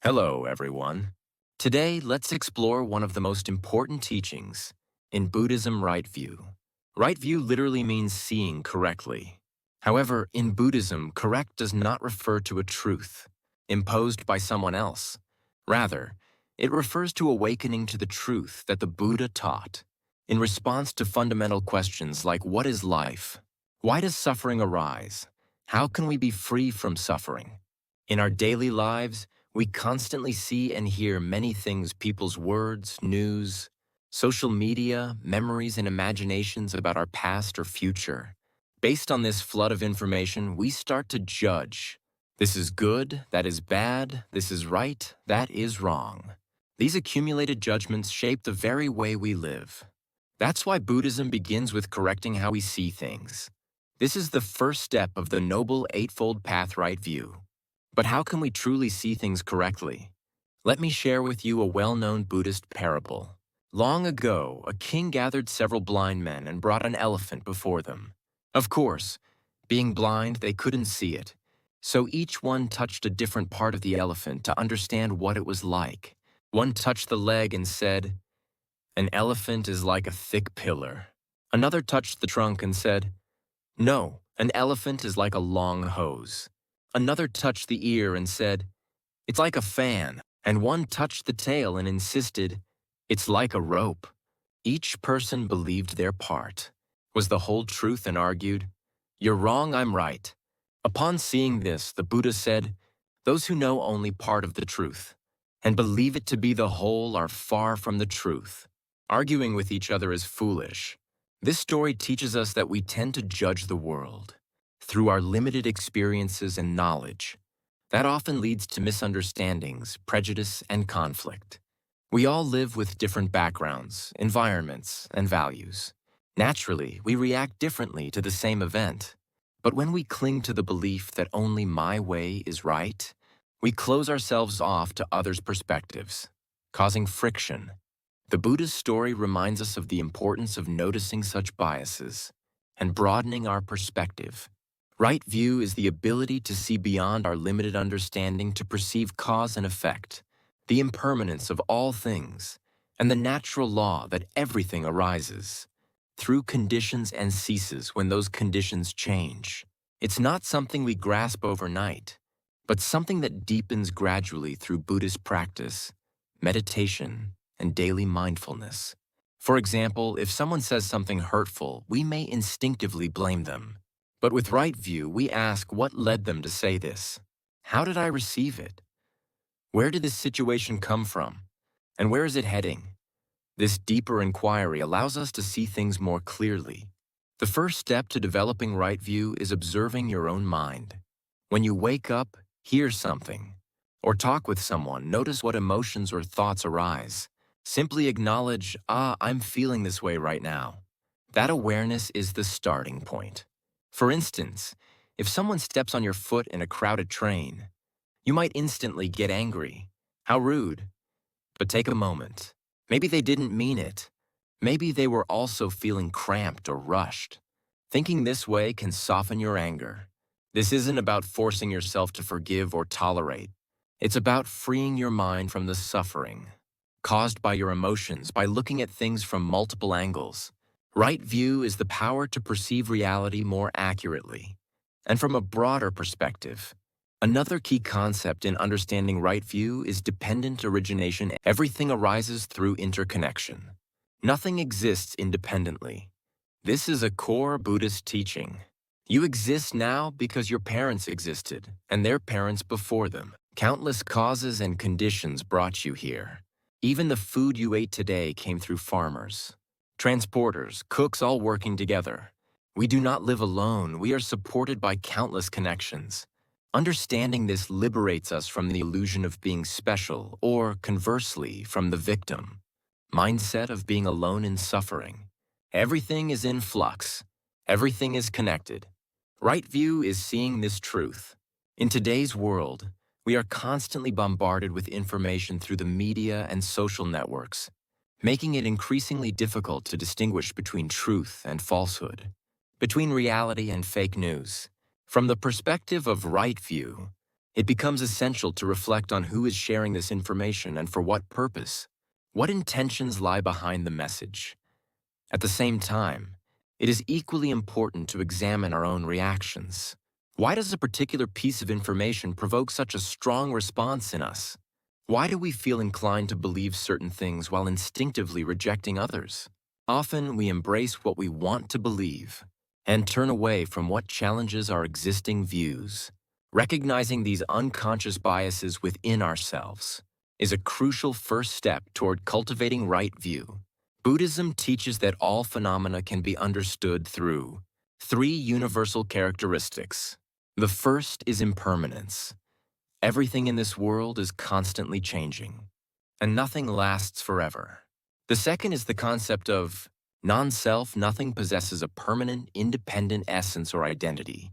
Hello, everyone. Today, let's explore one of the most important teachings in Buddhism, right view. Right view literally means seeing correctly. However, in Buddhism, correct does not refer to a truth imposed by someone else. Rather, it refers to awakening to the truth that the Buddha taught in response to fundamental questions like what is life? Why does suffering arise? How can we be free from suffering? In our daily lives, we constantly see and hear many things people's words, news, social media, memories, and imaginations about our past or future. Based on this flood of information, we start to judge. This is good, that is bad, this is right, that is wrong. These accumulated judgments shape the very way we live. That's why Buddhism begins with correcting how we see things. This is the first step of the Noble Eightfold Path right view. But how can we truly see things correctly? Let me share with you a well-known Buddhist parable. Long ago, a king gathered several blind men and brought an elephant before them. Of course, being blind, they couldn't see it. So each one touched a different part of the elephant to understand what it was like. One touched the leg and said, "An elephant is like a thick pillar." Another touched the trunk and said, "No, an elephant is like a long hose." Another touched the ear and said, "It's like a fan." And one touched the tail and insisted, "It's like a rope." Each person believed their part, was the whole truth, and argued, "You're wrong, I'm right." Upon seeing this, the Buddha said, "Those who know only part of the truth and believe it to be the whole are far from the truth. Arguing with each other is foolish." This story teaches us that we tend to judge the world through our limited experiences and knowledge. That often leads to misunderstandings, prejudice, and conflict. We all live with different backgrounds, environments, and values. Naturally, we react differently to the same event. But when we cling to the belief that only my way is right, we close ourselves off to others' perspectives, causing friction. The Buddha's story reminds us of the importance of noticing such biases and broadening our perspective. Right view is the ability to see beyond our limited understanding to perceive cause and effect, the impermanence of all things, and the natural law that everything arises through conditions and ceases when those conditions change. It's not something we grasp overnight, but something that deepens gradually through Buddhist practice, meditation, and daily mindfulness. For example, if someone says something hurtful, we may instinctively blame them. But with right view, we ask what led them to say this. How did I receive it? Where did this situation come from? And where is it heading? This deeper inquiry allows us to see things more clearly. The first step to developing right view is observing your own mind. When you wake up, hear something, or talk with someone, notice what emotions or thoughts arise. Simply acknowledge, I'm feeling this way right now. That awareness is the starting point. For instance, if someone steps on your foot in a crowded train, you might instantly get angry. How rude. But take a moment. Maybe they didn't mean it. Maybe they were also feeling cramped or rushed. Thinking this way can soften your anger. This isn't about forcing yourself to forgive or tolerate. It's about freeing your mind from the suffering caused by your emotions by looking at things from multiple angles. Right view is the power to perceive reality more accurately and from a broader perspective. Another key concept in understanding right view is dependent origination. Everything arises through interconnection. Nothing exists independently. This is a core Buddhist teaching. You exist now because your parents existed and their parents before them. Countless causes and conditions brought you here. Even the food you ate today came through farmers, transporters, cooks, all working together. We do not live alone. We are supported by countless connections. Understanding this liberates us from the illusion of being special, or conversely, from the victim mindset of being alone in suffering. Everything is in flux. Everything is connected. Right view is seeing this truth. In today's world, we are constantly bombarded with information through the media and social networks, making it increasingly difficult to distinguish between truth and falsehood, between reality and fake news. From the perspective of right view, It becomes essential to reflect on who is sharing this information and for what purpose. What intentions lie behind the message? At the same time, it is equally important to examine our own reactions. Why does a particular piece of information provoke such a strong response in us? Why do we feel inclined to believe certain things while instinctively rejecting others? Often we embrace what we want to believe and turn away from what challenges our existing views. Recognizing these unconscious biases within ourselves is a crucial first step toward cultivating right view. Buddhism teaches that all phenomena can be understood through three universal characteristics. The first is impermanence. Everything in this world is constantly changing, and nothing lasts forever. The second is the concept of non-self. Nothing possesses a permanent, independent essence or identity.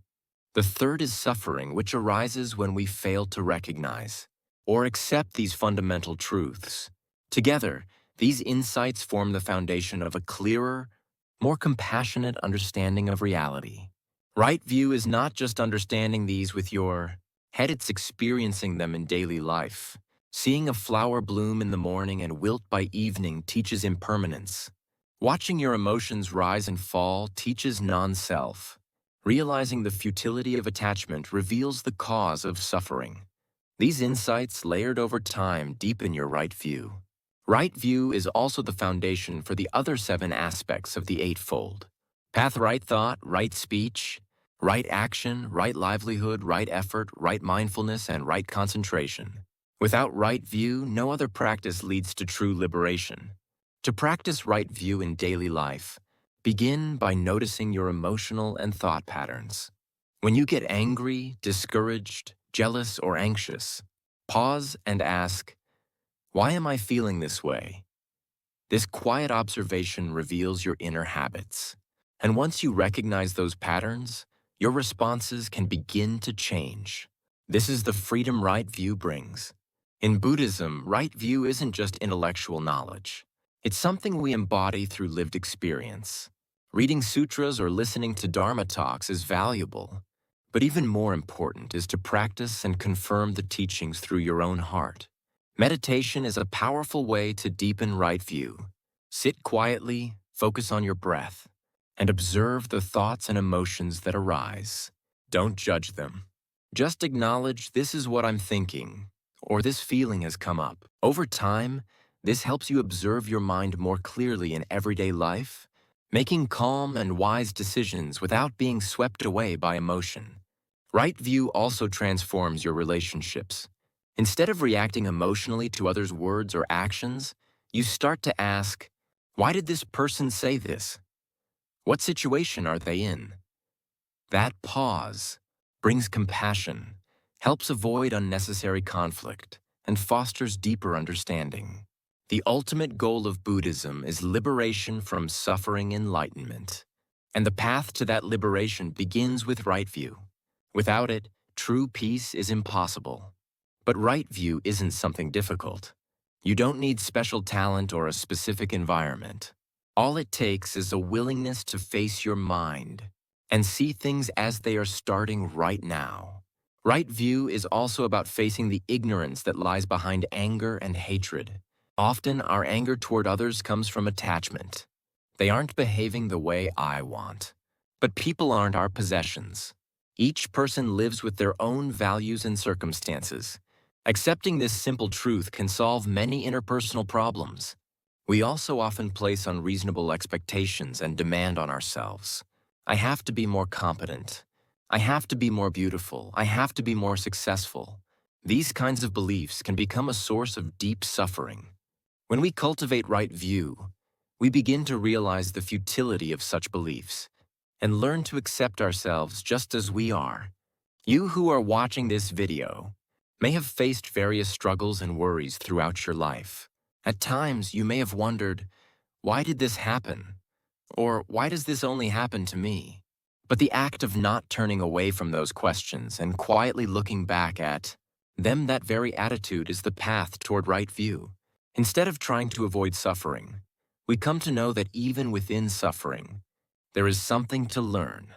The third is suffering, which arises when we fail to recognize or accept these fundamental truths. Together, these insights form the foundation of a clearer, more compassionate understanding of reality. Right view is not just understanding these with your head, it's experiencing them in daily life. Seeing a flower bloom in the morning and wilt by evening teaches impermanence. Watching your emotions rise and fall teaches non-self. Realizing the futility of attachment reveals the cause of suffering. These insights, layered over time, deepen your right view. Right view is also the foundation for the other 7 aspects of the Eightfold Path: right thought, right speech, right action, right livelihood, right effort, right mindfulness, and right concentration. Without right view, no other practice leads to true liberation. To practice right view in daily life, begin by noticing your emotional and thought patterns. When you get angry, discouraged, jealous, or anxious, pause and ask, why am I feeling this way? This quiet observation reveals your inner habits. And once you recognize those patterns, your responses can begin to change. This is the freedom right view brings. In Buddhism, right view isn't just intellectual knowledge. It's something we embody through lived experience. Reading sutras or listening to Dharma talks is valuable, but even more important is to practice and confirm the teachings through your own heart. Meditation is a powerful way to deepen right view. Sit quietly, focus on your breath, and observe the thoughts and emotions that arise. Don't judge them. Just acknowledge, this is what I'm thinking, or this feeling has come up. Over time, this helps you observe your mind more clearly in everyday life, making calm and wise decisions without being swept away by emotion. Right view also transforms your relationships. Instead of reacting emotionally to others' words or actions, you start to ask, why did this person say this? What situation are they in? That pause brings compassion, helps avoid unnecessary conflict, and fosters deeper understanding. The ultimate goal of Buddhism is liberation from suffering, enlightenment. And the path to that liberation begins with right view. Without it, true peace is impossible. But right view isn't something difficult. You don't need special talent or a specific environment. All it takes is a willingness to face your mind and see things as they are starting right now. Right view is also about facing the ignorance that lies behind anger and hatred. Often, our anger toward others comes from attachment. They aren't behaving the way I want. But people aren't our possessions. Each person lives with their own values and circumstances. Accepting this simple truth can solve many interpersonal problems. We also often place unreasonable expectations and demand on ourselves. I have to be more competent. I have to be more beautiful. I have to be more successful. These kinds of beliefs can become a source of deep suffering. When we cultivate right view, we begin to realize the futility of such beliefs and learn to accept ourselves just as we are. You who are watching this video may have faced various struggles and worries throughout your life. At times, you may have wondered, why did this happen? Or why does this only happen to me? But the act of not turning away from those questions and quietly looking back at them, that very attitude is the path toward right view. Instead of trying to avoid suffering, we come to know that even within suffering, there is something to learn.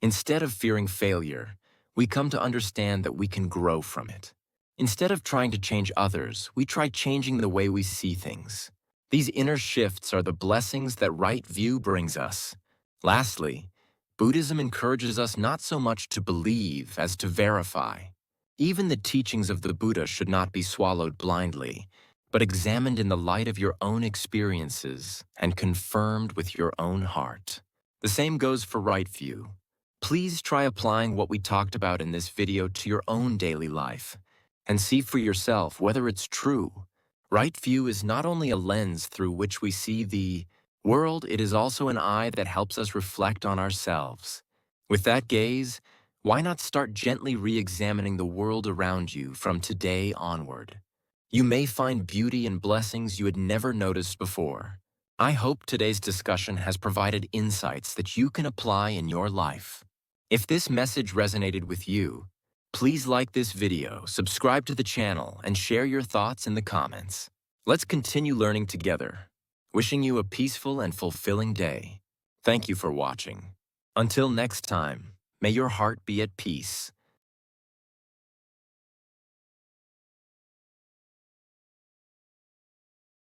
Instead of fearing failure, we come to understand that we can grow from it. Instead of trying to change others, we try changing the way we see things. These inner shifts are the blessings that right view brings us. Lastly, Buddhism encourages us not so much to believe as to verify. Even the teachings of the Buddha should not be swallowed blindly, but examined in the light of your own experiences and confirmed with your own heart. The same goes for right view. Please try applying what we talked about in this video to your own daily life and see for yourself whether it's true. Right view is not only a lens through which we see the world, it is also an eye that helps us reflect on ourselves. With that gaze, why not start gently re-examining the world around you from today onward? You may find beauty and blessings you had never noticed before. I hope today's discussion has provided insights that you can apply in your life. If this message resonated with you, please like this video, subscribe to the channel, and share your thoughts in the comments. Let's continue learning together. Wishing you a peaceful and fulfilling day. Thank you for watching. Until next time, may your heart be at peace